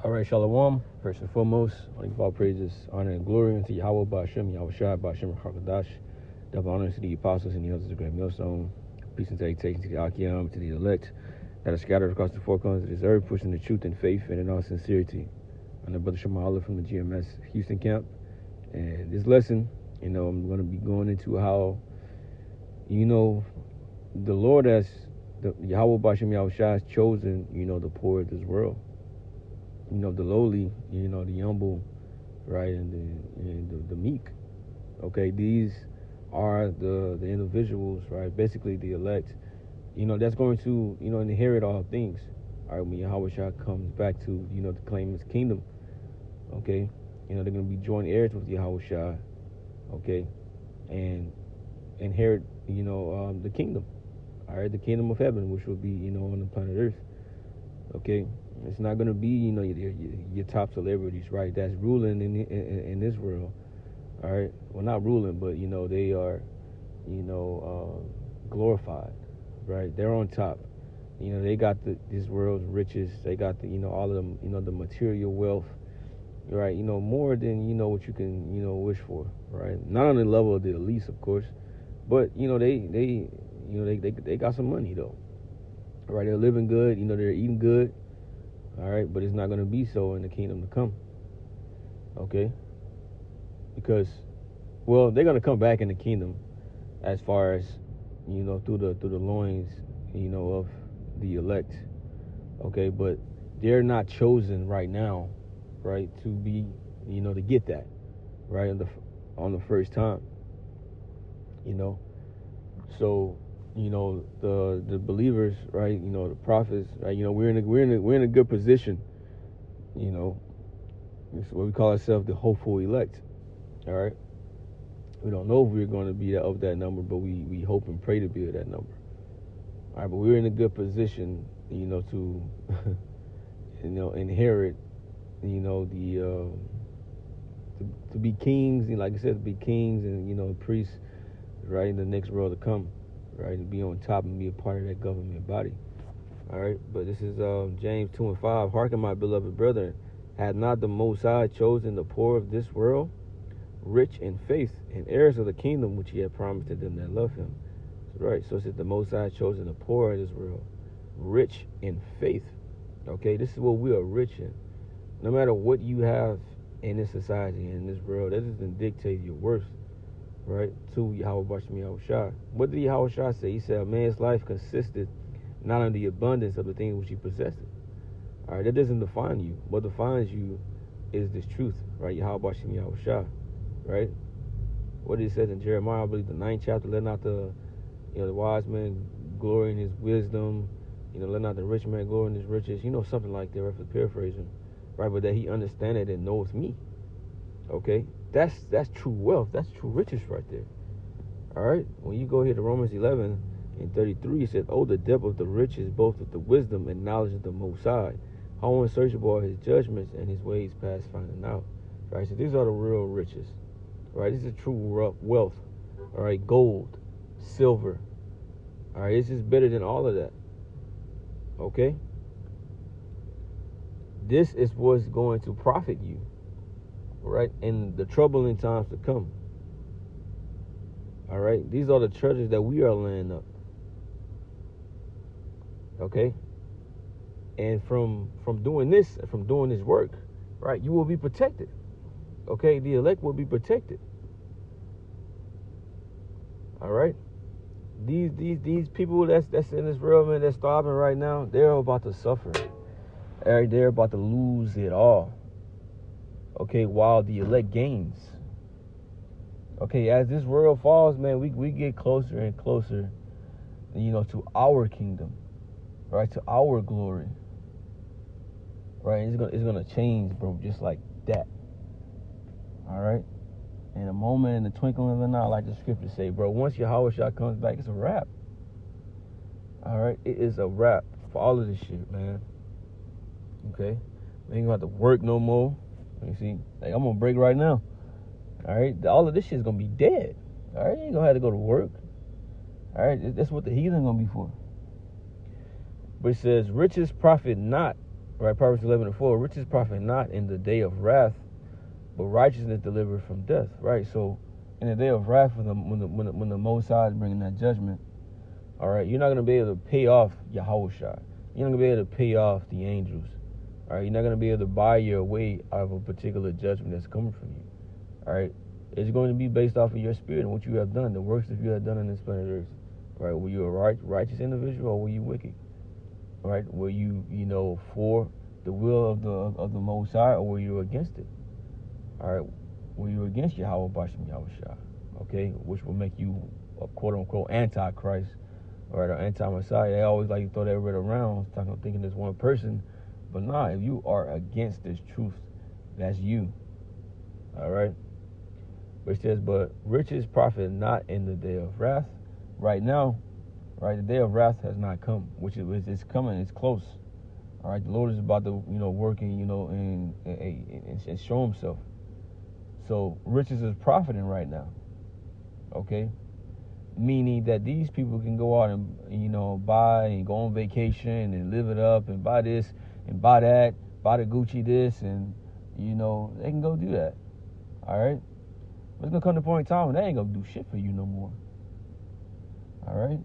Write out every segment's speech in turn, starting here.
All right, Shalom. First and foremost, I give all praises, honor, and glory unto Yahweh Ba'Shem, Yahweh Shai, Ba'Shem, HaKadosh. Double honors to the apostles and the others of the great millstone. Peace and salutation to the Akim, to the elect that are scattered across the four corners of this earth, pushing the truth and faith and in all sincerity. I'm the brother Shema Allah from the GMS Houston camp. And this lesson, I'm going to be going into how, the Lord has, the Yahweh Ba'Shem, Yahweh Shai has chosen, the poor of this world. The lowly, the humble, right, and the meek. Okay, these are the individuals, right, basically the elect, that's going to, inherit all things. All right, when Yahweh Shai comes back to, to claim his kingdom, okay, they're going to be joint heirs with Yahweh Shai, okay, and inherit, the kingdom, all right, the kingdom of heaven, which will be, on the planet Earth, okay. It's not going to be, your top celebrities, right, that's ruling in this world, all right? Well, not ruling, but, they are, glorified, right? They're on top. They got this world's riches. They got all of them, the material wealth, right? More than, what you can, wish for, right? Not on the level of the elites, of course, but, they got some money, though, right? They're living good, they're eating good. All right, but it's not going to be so in the kingdom to come. Okay? Because, well, they're going to come back in the kingdom as far as, through the loins, of the elect. Okay, but they're not chosen right now, right, to be, to get that, right, on the first time. So, the believers, right, the prophets, right, we're in a good position, it's what we call ourselves the hopeful elect. All right, we don't know if we're going to be of that number, but we hope and pray to be of that number. All right, but we're in a good position, to inherit, the to be kings, and like I said, to be kings and priests, right, in the next world to come. Right, and be on top and be a part of that government body. All right, but this is James 2:5. Hearken, my beloved brethren, had not the Most High chosen the poor of this world, rich in faith, and heirs of the kingdom which he had promised to them that love him? Right, so it says the Most High chosen the poor of this world, rich in faith. Okay, this is what we are rich in. No matter what you have in this society, in this world, that doesn't dictate your worth. Right, to Yahweh Ba'Shem Yahweh Shai. What did Yahweh Shai say? He said, a man's life consisted not of the abundance of the things which he possessed. All right, that doesn't define you. What defines you is this truth, right? Yahweh Ba'Shem Yahweh Shai, right? What it says in Jeremiah, I believe the 9th chapter, let not the wise man glory in his wisdom, let not the rich man glory in his riches, something like that, right, for paraphrasing, right? But that he understandeth and knoweth me, okay? That's true wealth. That's true riches right there. All right. When you go here to Romans 11:33, it says, "Oh, the depth of the riches, both of the wisdom and knowledge of the Most High. How unsearchable are his judgments and his ways past finding out." Right. So these are the real riches. Right. This is true wealth. All right. Gold, silver. All right. This is better than all of that. Okay. This is what's going to profit you. Right, in the troubling times to come. All right, these are the treasures that we are laying up. Okay, and from doing this work, right, you will be protected. Okay, the elect will be protected. All right, these people that's in this world, man, that's starving right now, they're about to suffer. All right, they're about to lose it all. Okay, while the elect gains. Okay, as this world falls, man, we get closer and closer, to our kingdom, right, to our glory, right. It's gonna change, bro, just like that. All right, in a moment, in the twinkling of an eye, like the scriptures say, bro. Once Yahweh Shai comes back, it's a wrap. All right, it is a wrap for all of this shit, man. Okay, we ain't gonna have to work no more. You see, like, I'm gonna break right now. All right, all of this shit is gonna be dead. All right, you ain't gonna have to go to work. All right, that's what the heathen gonna be for. But it says, riches profit not Right, Proverbs 11:4. Riches profit not in the day of wrath, but righteousness delivered from death. Right. So, in the day of wrath, when the Most High is bringing that judgment, all right, you're not gonna be able to pay off Yahushua. You're not gonna be able to pay off the angels. All right, you're not gonna be able to buy your way out of a particular judgment that's coming from you. All right, it's going to be based off of your spirit and what you have done, the works that you have done in this planet Earth. Right, were you a righteous individual or were you wicked? All right, were you for the will of the Most High or were you against it? All right, were you against Yahweh Bashim Yahushua? Okay, which will make you a quote unquote antichrist. Or the anti-Messiah. They always like to throw that word around, thinking there's one person. But nah, if you are against this truth, that's you. All right? But it says, but riches profit not in the day of wrath. Right now, right, the day of wrath has not come, which it's coming, it's close. All right, the Lord is about to, working, and show himself. So riches is profiting right now. Okay? Meaning that these people can go out and buy and go on vacation and live it up and buy this and buy that, buy the Gucci this, and they can go do that. All right, but it's gonna come to a point in time when they ain't gonna do shit for you no more. All right,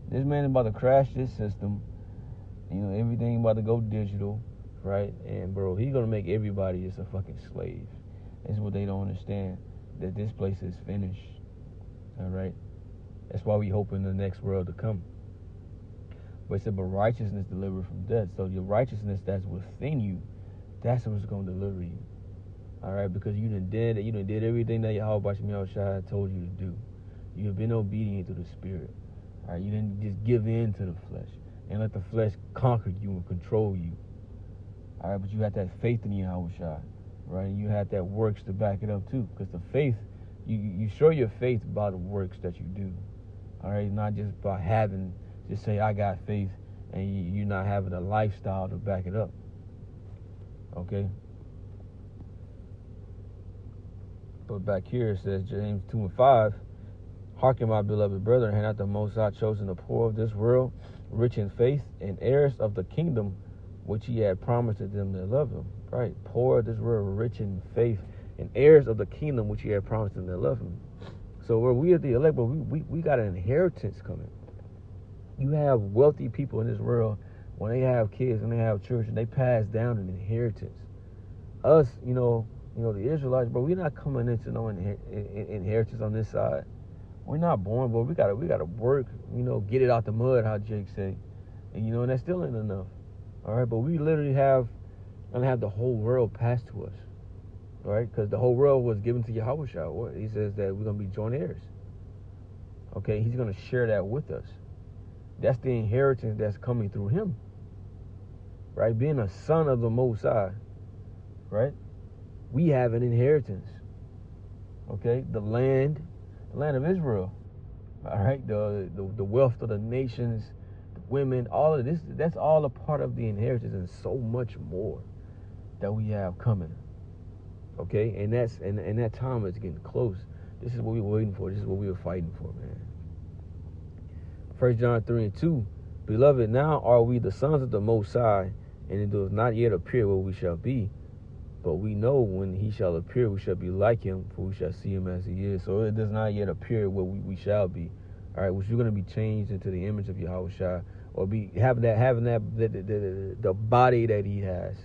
this man is about to crash this system. Everything about to go digital, right? And bro, he's gonna make everybody just a fucking slave. That's what they don't understand, that this place is finished. All right, that's why we hope in the next world to come. But it said, but righteousness delivered from death. So your righteousness that's within you, that's what's going to deliver you. All right, because you done did everything that Yahweh Bashim Yahushua told you to do. You have been obedient to the Spirit. All right, you didn't just give in to the flesh and let the flesh conquer you and control you. All right, but you had that faith in Yahushua, right? And you had that works to back it up too, because the faith. You show your faith by the works that you do. All right, not just by just say I got faith and you're not having a lifestyle to back it up. Okay. But back here it says James 2:5, hearken my beloved brethren, had not the Most High chosen the poor of this world, rich in faith, and heirs of the kingdom which he had promised to them that love him. Right, poor of this world, rich in faith, and heirs of the kingdom which he had promised them that love him. So where we are the elect, but we got an inheritance coming. You have wealthy people in this world, when they have kids and they have children, they pass down an inheritance. Us, the Israelites, but we're not coming into no inheritance on this side. We're not born, but we gotta work, get it out the mud, how Jake say. And that still ain't enough. All right, but we literally gonna have the whole world passed to us. All right, because the whole world was given to Yahushua. He says that we're going to be joint heirs. Okay, he's going to share that with us. That's the inheritance that's coming through him. Right, being a son of the Most High. Right, we have an inheritance. Okay, the land of Israel. All right, the wealth of the nations, the women, all of this, that's all a part of the inheritance and so much more that we have coming. Okay, and that time is getting close. This is what we were waiting for. This is what we were fighting for, man. 1 John 3:2, beloved, now are we the sons of the Most High, and it does not yet appear what we shall be. But we know when he shall appear, we shall be like him, for we shall see him as he is. So it does not yet appear what we shall be. All right, which you're going to be changed into the image of Yahushua, or be having the body that he has.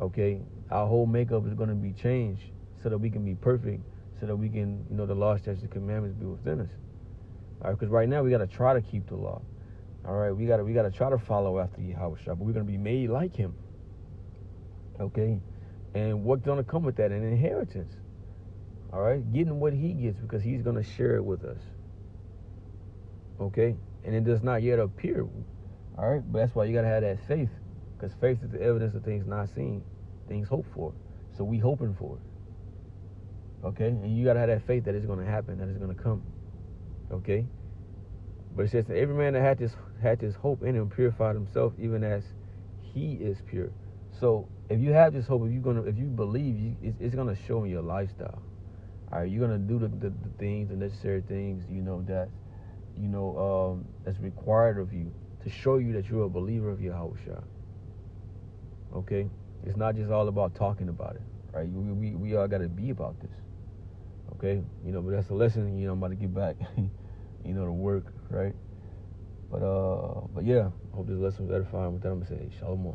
Okay, our whole makeup is going to be changed so that we can be perfect, so that we can, the law, statutes, and commandments be within us. All right, because right now we got to try to keep the law. All right, we got to try to follow after Yahushua, but we're going to be made like him. Okay, and what's going to come with that? An inheritance. All right, getting what he gets because he's going to share it with us. Okay, and it does not yet appear. All right, but that's why you got to have that faith, because faith is the evidence of things not seen, things hoped for. So we hoping for it. Okay, and you got to have that faith that it's going to happen, that it's going to come. Okay, but it says that every man that had this hope in him purified himself, even as he is pure. So if you have this hope, if you believe, it's gonna show in your lifestyle. All right, you're gonna do the things, the necessary things, that's required of you to show you that you're a believer of Yahushua. Okay? It's not just all about talking about it, right? We all got to be about this. Okay? But that's a lesson, I'm about to get back, to work, right? But yeah, I hope this lesson was edifying. With that, I'm going to say, Shalom.